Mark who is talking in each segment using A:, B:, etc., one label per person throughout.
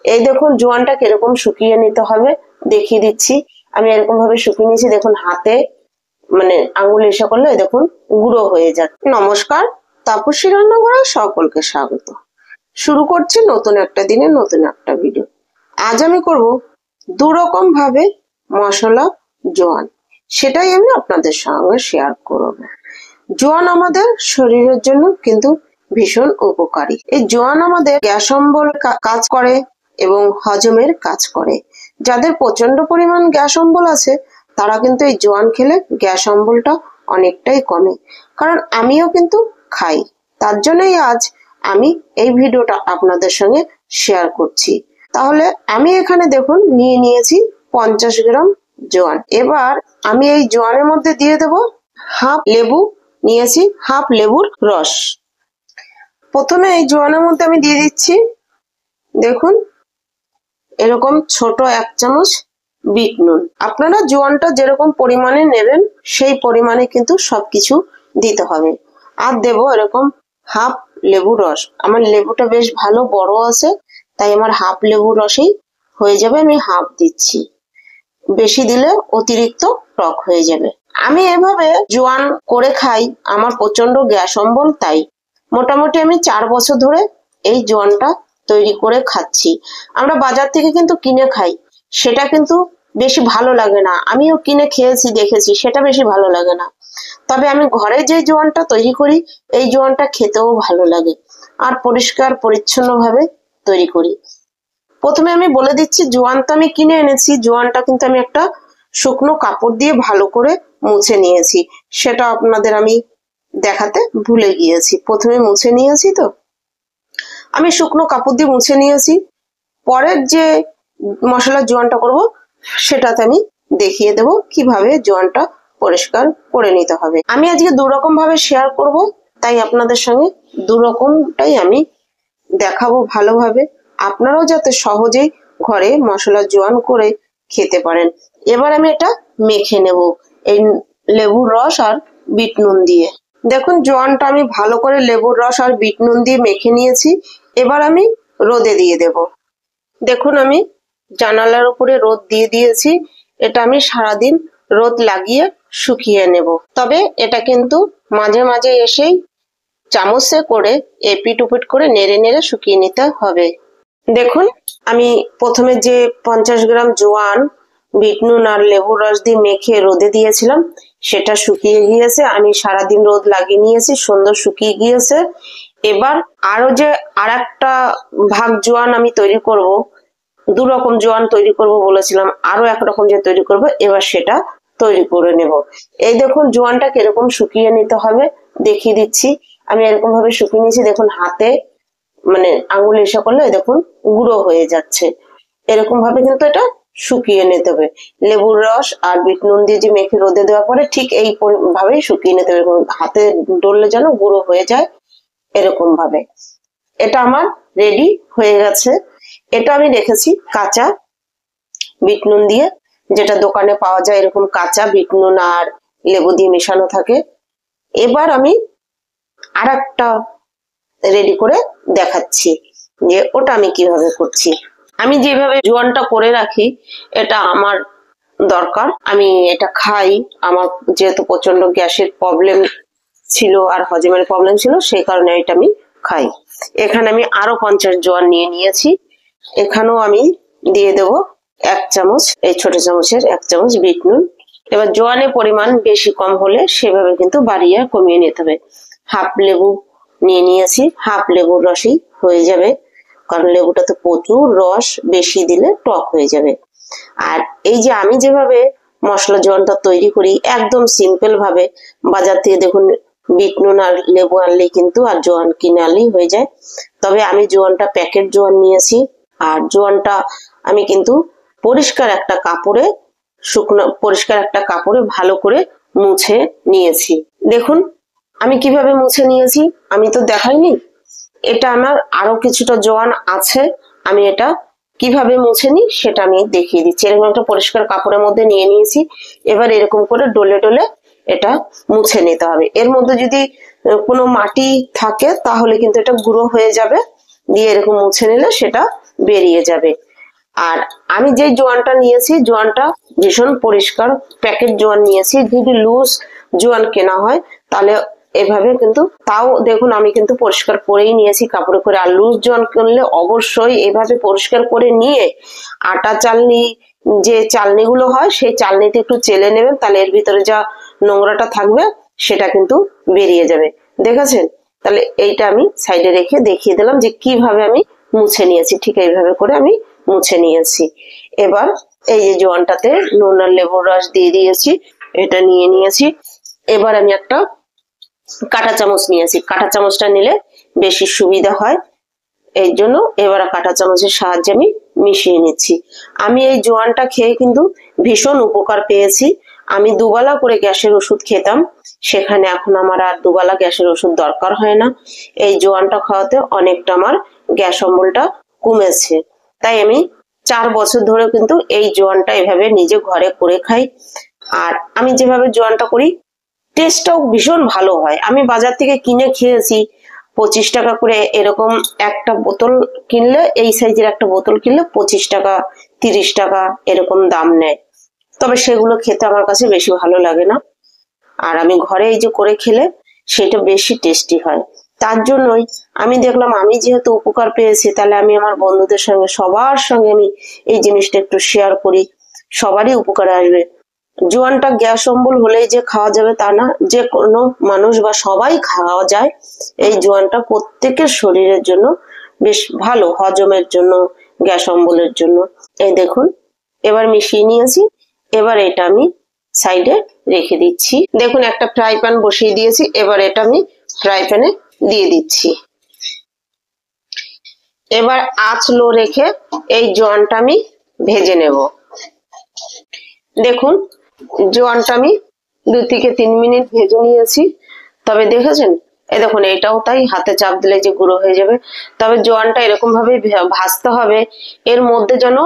A: এই দেখুন জোয়ানটা কিরকম শুকিয়ে নিতে হবে দেখিয়ে দিচ্ছি। আমি এরকম ভাবে শুকিয়ে নিয়েছি, দেখুন হাতে মানে আঙুল এসে করলে দেখুন গুঁড়ো হয়ে যাচ্ছে। নমস্কার, তাপসী রান্নাঘরে সকলকে স্বাগত। শুরু করছি নতুন একটা দিনে নতুন একটা ভিডিও। আজ আমি করব দুরকম ভাবে মশলা জোয়ান, সেটাই আমি আপনাদের সঙ্গে শেয়ার করব। জোয়ান আমাদের শরীরের জন্য কিন্তু ভীষণ উপকারী। এই জোয়ান আমাদের গ্যাস অম্বল কাজ করে এবং হজমের কাজ করে। যাদের প্রচন্ড পরিমাণ গ্যাস অম্বল আছে তারা কিন্তু এই জোয়ান খেলে গ্যাস অম্বলটা অনেকটাই কমে। কারণ আমিও কিন্তু খাই, তার জন্যই আজ আমি এই ভিডিওটা আপনাদের সঙ্গে শেয়ার করছি। তাহলে আমি এখানে দেখুন নিয়ে নিয়েছি 50 গ্রাম জোয়ান। এবার আমি এই জোয়ানের মধ্যে দিয়ে দেব হাফ লেবু নিয়েছি, হাফ লেবুর রস। প্রথমে এই জোয়ানের মধ্যে আমি দিয়ে দিচ্ছি দেখুন এরকম ছোট 1 চামচ বিট নুন। আপনারা জোয়ানটা যেরকম পরিমাণে নেবেন সেই পরিমাণে কিন্তু সবকিছু দিতে হবে। আর দেব এরকম হাফ লেবু রস। আমার লেবুটা বেশ ভালো বড় আছে, তাই আমার হাফ লেবু রসেই হয়ে যাবে। আমি হাফ দিচ্ছি, বেশি দিলে অতিরিক্ত টক হয়ে যাবে। আমি এভাবে জোয়ান করে খাই, আমার প্রচন্ড গ্যাস অম্বল, তাই মোটামুটি আমি 4 বছর ধরে এই জোয়ানটা তৈরি করে খাচ্ছি। আমরা বাজার থেকে কিন্তু কিনে খাই, সেটা কিন্তু বেশি ভালো লাগে না। আমিও কিনে খেয়েছি, দেখেছি, সেটা বেশি ভালো লাগে না। তবে আমি ঘরে যে জোয়ানটা তৈরি করি এই জোয়ানটা খেতেও ভালো লাগে আর পরিষ্কার পরিচ্ছন্ন ভাবে তৈরি করি। প্রথমে আমি বলে দিচ্ছি জোয়ান তো আমি কিনে এনেছি, জোয়ানটা কিন্তু আমি একটা শুকনো কাপড় দিয়ে ভালো করে মুছে নিয়েছি। সেটা আপনাদের আমি দেখাতে ভুলে গিয়েছি। প্রথমে মুছে নিয়েছি, তো আমি শুকনো কাপড় দিয়ে মুছে নিয়েছি। পরের যে মশলা জোয়ানটা করব সেটাতে আমি দেখিয়ে দেব কিভাবে জোয়ানটা পরিষ্কার করে নিতে হবে। আমি আজকে দুরকম ভাবে শেয়ার করব, তাই আপনাদের সঙ্গে দুরকমটাই আমি দেখাবো ভালোভাবে, আপনারাও যাতে সহজেই ঘরে মশলা জোয়ান করে খেতে পারেন। এবার আমি এটা মেখে নেব এই লেবুর রস আর বিট নুন দিয়ে। দেখুন জোয়ানটা আমি ভালো করে লেবুর রস আর বিট নুন দিয়ে মেখে নিয়েছি। এবার আমি রোদে দিয়ে দেব। দেখুন আমি জানালার উপরে রোদ দিয়ে দিয়েছি। এটা আমি সারাদিন রোদ লাগিয়ে শুকিয়ে নেব। তবে এটা কিন্তু মাঝে মাঝে এসেই চামচে করে এপিট ওপিট করে নেড়ে নেড়ে শুকিয়ে নিতে হবে। দেখুন আমি প্রথমে যে 50 গ্রাম জোয়ান বিট নুন আর লেবুর রস দিয়ে মেখে রোদে দিয়েছিলাম সেটা শুকিয়ে গিয়েছে। আমি সারাদিন রোদ লাগিয়ে নিয়েছি, সুন্দর শুকিয়ে গিয়েছে। এবার আরো যে আরেকটা ভাগ জোয়ান আমি তৈরি করব, দুরকম জোয়ান তৈরি করব বলেছিলাম, আরো একরকম যে তৈরি করব, এবার সেটা তৈরি করে নেব। এই দেখুন জোয়ানটা কিরকম শুকিয়ে নিতে হবে দেখিয়ে দিচ্ছি। আমি এরকম ভাবে শুকিয়ে নিয়েছি, দেখুন হাতে মানে আঙুল এসে করলে দেখুন গুঁড়ো হয়ে যাচ্ছে। এরকম ভাবে কিন্তু এটা শুকিয়ে নিতে হবে। লেবুর রস আর বিট নুন দিয়ে যে মেখে রোদে দেওয়ার পরে ঠিক এই ভাবেই শুকিয়ে নিতে হবে, হাতে ডললে যেন গুঁড়ো হয়ে যায় এরকম ভাবে। এটা আমার রেডি হয়ে গেছে। এটা আমি রেখেছি কাঁচা বিট নুন দিয়ে, যেটা দোকানে পাওয়া যায় এরকম কাঁচা বিট নুন আর লেবু দিয়ে মেশানো থাকে। এবার আমি আরেকটা রেডি করে দেখাচ্ছি যে ওটা আমি কিভাবে করছি। আমি যেভাবে জোয়ানটা করে রাখি এটা আমার দরকার, আমি এটা খাই। আমার যেহেতু প্রচন্ড গ্যাসের প্রবলেম ছিল আর হজমের প্রবলেম ছিল, সেই কারণে এটা আমি খাই। এখানে আমি আরো 50 জোয়ান নিয়ে নিয়েছি। এখানেও আমি দিয়ে দেব 1 চামচ, এই ছোট চামচের 1 চামচ বিট নুন। এবার জোয়ানের পরিমাণ বেশি কম হলে সেভাবে কিন্তু বাড়িয়ে কমিয়ে নিতে হবে। হাফ লেবু নিয়ে নিয়েছি, হাফ লেবুর রসই হয়ে যাবে, কারণ লেবুটাতে প্রচুর রস, বেশি দিলে টক হয়ে যাবে। আর এই যে আমি যেভাবে মশলা জোয়ানটা তৈরি করি একদম সিম্পল ভাবে, বাজার থেকে দেখুন বিট নুন আর লেবু আনলেই কিন্তু আর জোয়ান কিনে আনলেই হয়ে যায়। তবে আমি জোয়ানটা প্যাকেট জোয়ান নিয়েছি, আর জোয়ানটা আমি কিন্তু পরিষ্কার একটা কাপড়ে, শুকনো পরিষ্কার একটা কাপড়ে ভালো করে মুছে নিয়েছি। দেখুন আমি কিভাবে মুছে নিয়েছি আমি তো দেখাইনি। এটা আমার আরো কিছুটা জোয়ান আছে, আমি এটা কিভাবে মুছে নিই সেটা আমি দেখিয়ে দিচ্ছি। এরকম একটা পরিষ্কার কাপড়ের মধ্যে নিয়ে নিয়েছি। এবার এরকম করে ডলে ডলে এটা মুছে নিতে হবে। এর মধ্যে যদি কোনো মাটি থাকে তাহলে কিন্তু এটা গুঁড়ো হয়ে যাবে, দিয়ে এরকম মুছে নিলে সেটা বেরিয়ে যাবে। আর আমি যে জোয়ানটা নিয়েছি, জোয়ানটা ভীষণ পরিষ্কার প্যাকেট জোয়ান নিয়েছি। যদি লুজ জোয়ান কেনা হয় তাহলে এভাবে কিন্তু, তাও দেখুন আমি কিন্তু পরিষ্কার করেই নিয়েছি কাপড়ে করে। আর লুজ জোয়ান কিনলে অবশ্যই এভাবে পরিষ্কার করে নিয়ে আটা চালনি, যে চালনিগুলো হয় সেই চালনিতে একটু চেলে নেবেন, তাহলে এর ভিতরে যা নোংরাটা থাকবে সেটা কিন্তু বেরিয়ে যাবে। দেখেছেন? তাহলে এইটা আমি সাইডে রেখে দেখিয়ে দিলাম যে কিভাবে আমি মুছে নিয়েছি। ঠিক এইভাবে করে আমি মুছে নিয়েছি। এবার এই যে জোয়ানটাতে নুন আর লেবুর রস দিয়ে দিয়েছি, এটা নিয়ে নিয়েছি। এবার আমি একটা কাঁটা চামচ নিয়েছি, কাঁটা চামচটা নিলে বেশি সুবিধা হয়, এই জন্য এবার কাঁটা চামচের সাহায্যে আমি মিশিয়ে নিচ্ছি। আমি এই জোয়ানটা খেয়ে কিন্তু ভীষণ উপকার পেয়েছি। আমি দুবেলা করে গ্যাসের ওষুধ খেতাম, সেখানে এখন আমার আর দুবেলা গ্যাসের ওষুধ দরকার হয় না। এই জোয়ানটা খাওয়াতে অনেকটা আমার গ্যাস অম্বলটা কমেছে। তাই আমি 4 বছর ধরে কিন্তু এই জোয়ানটা এভাবে নিজে ঘরে করে খাই। আর আমি যেভাবে জোয়ানটা করি টেস্টটাও ভীষণ ভালো হয়। আমি বাজার থেকে কিনে খেয়েছি 25 টাকা করে, এরকম একটা বোতল কিনলে, এই সাইজের একটা বোতল কিনলে 25 টাকা 30 টাকা এরকম দাম নেয়। তবে সেগুলো খেতে আমার কাছে বেশি ভালো লাগে না। আর আমি ঘরে এই যে করে খেলে সেটা বেশি টেস্টি হয়। তার জন্যই আমি দেখলাম আমি যেহেতু উপকার পেয়েছি, তাহলে আমি আমার বন্ধুদের সঙ্গে সবার সঙ্গে আমি এই জিনিসটা একটু শেয়ার করি, সবারই উপকারে আসবে। জোয়ানটা গ্যাস অম্বল হলেই যে খাওয়া যাবে তা না, যে কোনো মানুষ বা সবাই খাওয়া যায়। এই জোয়ানটা প্রত্যেকের শরীরের জন্য বেশ ভালো, হজমের জন্য, গ্যাস অম্বলের জন্য। এই দেখুন এবার মিশিয়ে নিয়েছি। এবার এটা আমি সাইডে রেখে দিচ্ছি। দেখুন একটা ফ্রাই প্যান বসিয়ে দিয়েছি, এবার এটা আমি ফ্রাই প্যানে দিয়ে দিচ্ছি। এবার আঁচ লো রেখে এই জোয়ানটা আমি ভেজে নেব। দেখুন জোয়ানটা আমি 2 থেকে 3 মিনিট ভেজে নিয়েছি। তবে দেখেছেন, এই দেখুন এটাও তাই, হাতে চাপ দিলে যে গুঁড়ো হয়ে যাবে। তবে জোয়ানটা এরকম ভাবে ভাজতে হবে, এর মধ্যে যেন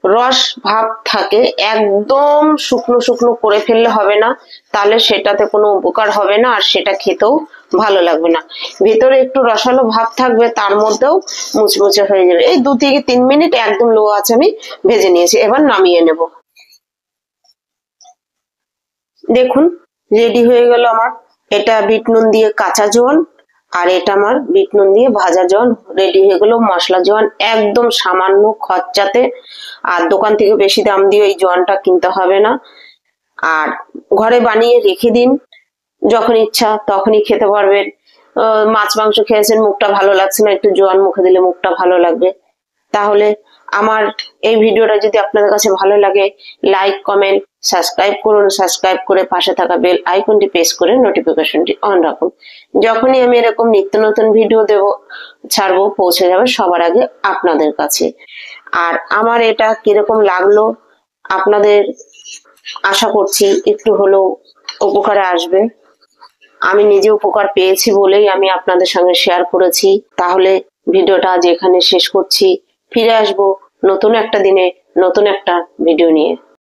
A: রস ভাব থাকে। একদম শুকনো শুকনো করে ফেললে হবে না, তাহলে সেটাতে কোনো উপকার হবে না, আর সেটা খেতেও ভালো লাগবে না। ভেতরে একটু রসালো ভাব থাকবে, তার মধ্যেও মুচমুচে হয়ে যাবে। এই 2 থেকে 3 মিনিট একদম লো আঁচে আমি ভেজে নিয়েছি। এবার নামিয়ে নেব। দেখুন রেডি হয়ে গেল আমার, এটা বিট নুন দিয়ে কাঁচা জোয়ান, আর এটা আমার বিট নুন দিয়ে ভাজা জোয়ান রেডি হয়ে গেল। মশলা জোয়ান একদম সামান্য খরচাতে, আর দোকান থেকে বেশি দাম দিয়ে এই জোয়ানটা কিনতে হবে না। আর ঘরে বানিয়ে রেখে দিন, যখন ইচ্ছা তখনই খেতে পারবেন। মাছ মাংস খেয়েছেন, মুখটা ভালো লাগছে না, একটু জোয়ান মুখে দিলে মুখটা ভালো লাগবে। তাহলে আমার এই ভিডিওটা যদি আপনাদের কাছে ভালো লাগে, লাইক কমেন্ট সাবস্ক্রাইব করুন। সাবস্ক্রাইব করে পাশে থাকা বেল আইকনটি প্রেস করে নোটিফিকেশনটি অন রাখুন। যখনই আমি এরকম নিত্য নতুন ভিডিও ছাড়বো, পৌঁছে যাবে সবার আগে আপনাদের কাছে। আর আমার এটা কিরকম লাগলো আপনাদের আশা করছি একটু হলেও উপকারে আসবে। আমি নিজে উপকার পেয়েছি বলেই আমি আপনাদের সঙ্গে শেয়ার করেছি। তাহলে ভিডিওটা আজ এখানে শেষ করছি। ফিরে আসবো নতুন একটা দিনে নতুন একটা ভিডিও নিয়ে।